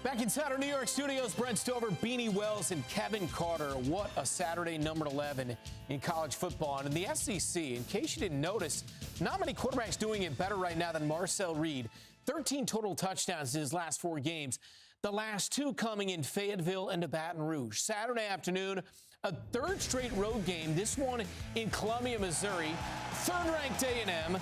Back inside our New York studios, Brent Stover, Beanie Wells, and Kevin Carter. What a Saturday, number 11 in college football. And in the SEC, in case you didn't notice, not many quarterbacks doing it better right now than Marcel Reed. 13 total touchdowns in his last 4 games. The last 2 coming in Fayetteville and Baton Rouge. Saturday afternoon, a 3rd straight road game. This one in Columbia, Missouri. 3rd-ranked A&M,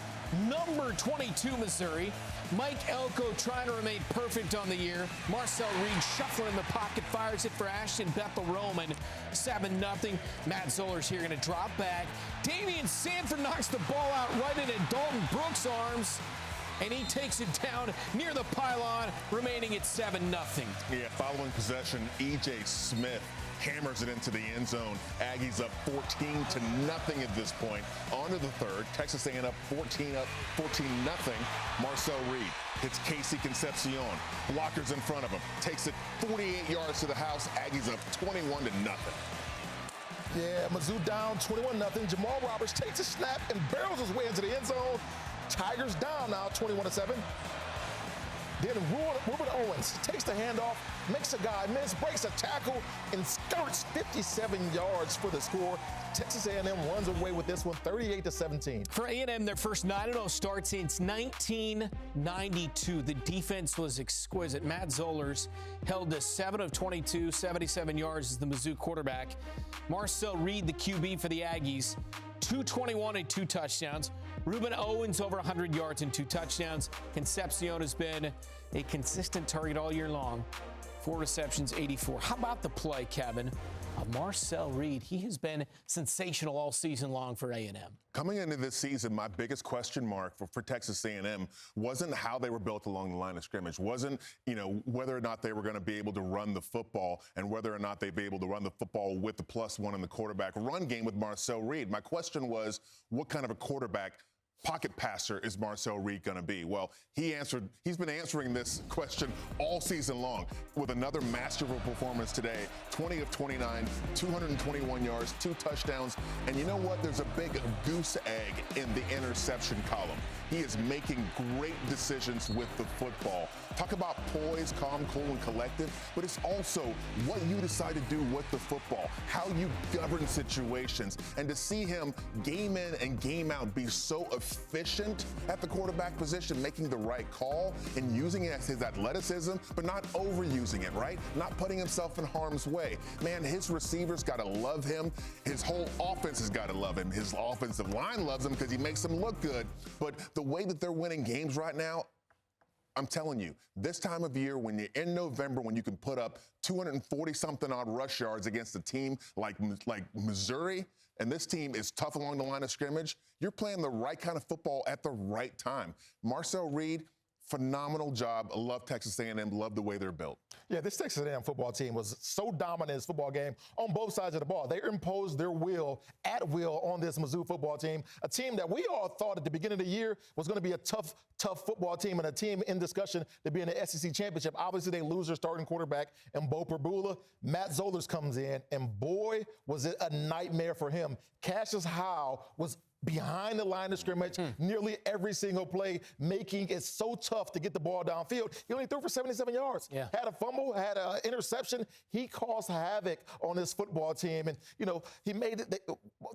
number 22 Missouri. Mike Elko trying to remain perfect on the year. Marcel Reed shuffling in the pocket, fires it for Ashton Bethel Roman. 7-0. Matt Zoller's here going to drop back. Damian Sanford knocks the ball out right into Dalton Brooks' arms. And he takes it down near the pylon, remaining at 7-0. Yeah, following possession, E.J. Smith hammers it into the end zone. Aggies up 14-0 at this point. On to the 3rd. Texas A&M 14 up, 14-0. Marcel Reed hits Casey Concepcion. Blockers in front of him. Takes it 48 yards to the house. Aggies up 21-0. Yeah, Mizzou down 21-0. Jamal Roberts takes a snap and barrels his way into the end zone. Tigers down now 21-7. Then Ruben Owens takes the handoff, makes a guy miss, breaks a tackle, and skirts 57 yards for the score. Texas A&M runs away with this one, 38-17. For A&M, their first 9-0 start since 1992. The defense was exquisite. Matt Zoller's held to 7 of 22, 77 yards as the Mizzou quarterback. Marcel Reed, the QB for the Aggies, 221 and 2 touchdowns. Ruben Owens over 100 yards and 2 touchdowns. Concepcion has been a consistent target all year long. 4 receptions, 84. How about the play, Kevin, of Marcel Reed? He has been sensational all season long for A&M. Coming into this season, my biggest question mark for Texas A&M wasn't how they were built along the line of scrimmage, wasn't, whether or not they were going to be able to run the football and whether or not they'd be able to run the football with the +1 in the quarterback run game with Marcel Reed. My question was, what kind of a quarterback pocket passer is Marcel Reed going to be? Well, he's been answering this question all season long with another masterful performance today. 20 of 29, 221 yards, 2 touchdowns. And you know what? There's a big goose egg in the interception column. He is making great decisions with the football. Talk about poise, calm, cool, and collective, but it's also what you decide to do with the football, how you govern situations. And to see him game in and game out be so efficient at the quarterback position, making the right call and using it as his athleticism, but not overusing it, right? Not putting himself in harm's way. Man, his receivers got to love him. His whole offense has got to love him. His offensive line loves him because he makes them look good. But the way that they're winning games right now, I'm telling you, this time of year, when you're in November, when you can put up 240-something odd rush yards against a team like Missouri, and this team is tough along the line of scrimmage, you're playing the right kind of football at the right time. Marcel Reed, phenomenal job. I love Texas A&M, love the way they're built. Yeah, this Texas A&M football team was so dominant in this football game on both sides of the ball. They imposed their will at will on this Mizzou football team, a team that we all thought at the beginning of the year was going to be a tough football team and a team in discussion to be in the SEC championship. Obviously, they lose their starting quarterback in Bo Perbula. Matt Zollers comes in, and boy, was it a nightmare for him. Cassius Howe was behind the line of scrimmage nearly every single play, making it so tough to get the ball downfield. He only threw for 77 yards. Yeah. Had a fumble, had an interception. He caused havoc on this football team. And, he made it.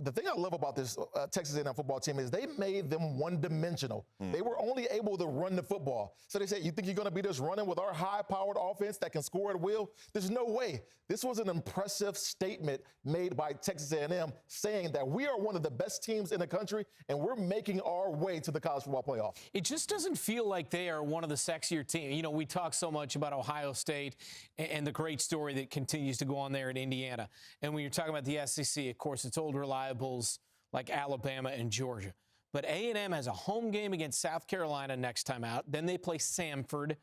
The thing I love about this Texas A&M football team is they made them one-dimensional. They were only able to run the football. So they said, you think you're going to be just running with our high-powered offense that can score at will? There's no way. This was an impressive statement made by Texas A&M saying that we are one of the best teams in the country, and we're making our way to the college football playoff. It just doesn't feel like they are one of the sexier teams. We talk so much about Ohio State and the great story that continues to go on there in Indiana. And when you're talking about the SEC, of course, it's old reliables like Alabama and Georgia. But A&M has a home game against South Carolina next time out. Then they play Samford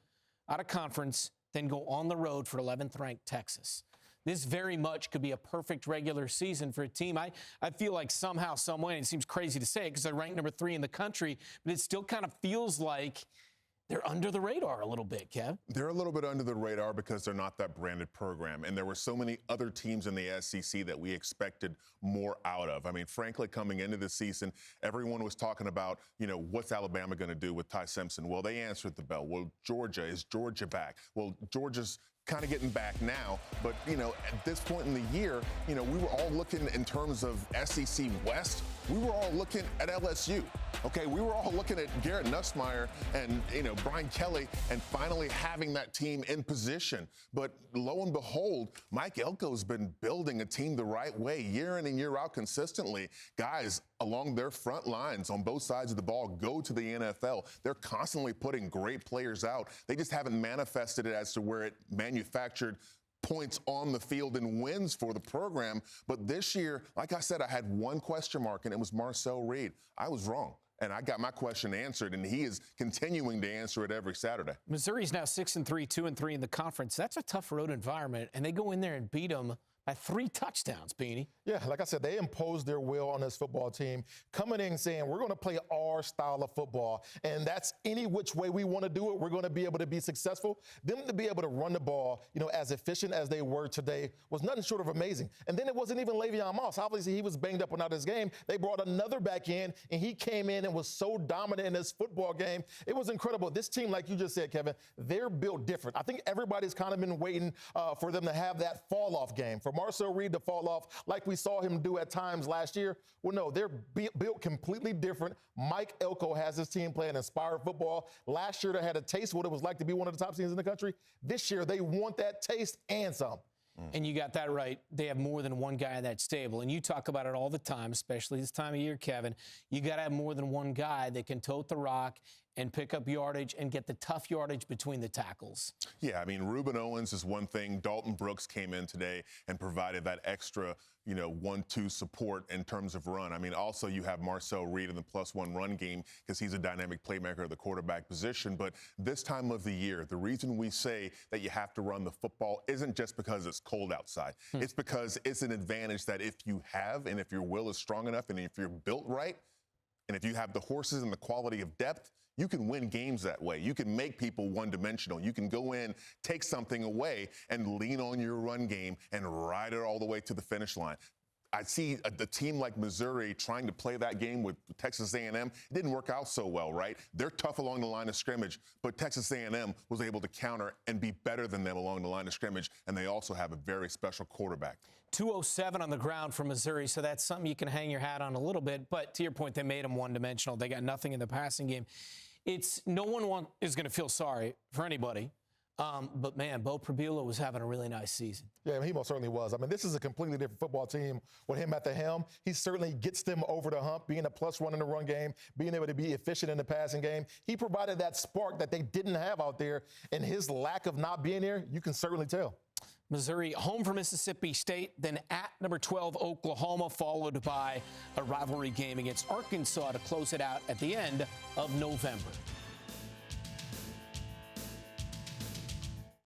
out of conference, then go on the road for 11th-ranked Texas. This very much could be a perfect regular season for a team. I feel like somehow, some way, and it seems crazy to say it because they're ranked number 3 in the country, but it still kind of feels like they're under the radar a little bit, Kev. They're a little bit under the radar because they're not that branded program. And there were so many other teams in the SEC that we expected more out of. I mean, frankly, coming into the season, everyone was talking about, what's Alabama going to do with Ty Simpson? Well, they answered the bell. Well, Georgia, is Georgia back? Well, Georgia's kind of getting back now. But, at this point in the year, we were all looking in terms of SEC West. We were all looking at LSU. Okay, we were all looking at Garrett Nussmeier and, Brian Kelly and finally having that team in position. But lo and behold, Mike Elko's been building a team the right way year in and year out consistently. Guys along their front lines on both sides of the ball go to the NFL. They're constantly putting great players out. They just haven't manifested it as to where it manufactured points on the field and wins for the program. But this year, like I said, I had one question mark, and it was Marcel Reed. I was wrong. And I got my question answered, and he is continuing to answer it every Saturday. Missouri's now 6-3, 2-3 in the conference. That's a tough road environment, and they go in there and beat them by 3 touchdowns, Beanie. Yeah, like I said, they imposed their will on this football team, coming in saying, we're going to play our style of football, and that's any which way we want to do it, we're going to be able to be successful. Them to be able to run the ball, as efficient as they were today was nothing short of amazing. And then it wasn't even Le'Veon Moss. Obviously, he was banged up and out of his game. They brought another back in, and he came in and was so dominant in this football game. It was incredible. This team, like you just said, Kevin, they're built different. I think everybody's kind of been waiting for them to have that fall-off game, for Marcel Reed to fall off like we saw him do at times last year. Well, no, they're built completely different. Mike Elko has his team playing inspired football. Last year, they had a taste of what it was like to be one of the top teams in the country. This year, they want that taste and some. And you got that right. They have more than one guy in that stable. And you talk about it all the time, especially this time of year, Kevin. You got to have more than one guy that can tote the rock and pick up yardage and get the tough yardage between the tackles. Yeah, Reuben Owens is one thing. Dalton Brooks came in today and provided that extra, 1-2 support in terms of run. Also you have Marcel Reed in the +1 run game because he's a dynamic playmaker at the quarterback position. But this time of the year, the reason we say that you have to run the football isn't just because it's cold outside. It's because it's an advantage that if you have and if your will is strong enough and if you're built right and if you have the horses and the quality of depth, you can win games that way. You can make people one-dimensional. You can go in, take something away, and lean on your run game and ride it all the way to the finish line. I see the team like Missouri trying to play that game with Texas A&M. It didn't work out so well, right? They're tough along the line of scrimmage, but Texas A&M was able to counter and be better than them along the line of scrimmage, and they also have a very special quarterback. 207 on the ground for Missouri, so that's something you can hang your hat on a little bit. But to your point, they made them one-dimensional. They got nothing in the passing game. No one is going to feel sorry for anybody. But, man, Bo Prabula was having a really nice season. Yeah, he most certainly was. This is a completely different football team with him at the helm. He certainly gets them over the hump, being a +1 in the run game, being able to be efficient in the passing game. He provided that spark that they didn't have out there, and his lack of not being there, you can certainly tell. Missouri home for Mississippi State, then at number 12, Oklahoma, followed by a rivalry game against Arkansas to close it out at the end of November.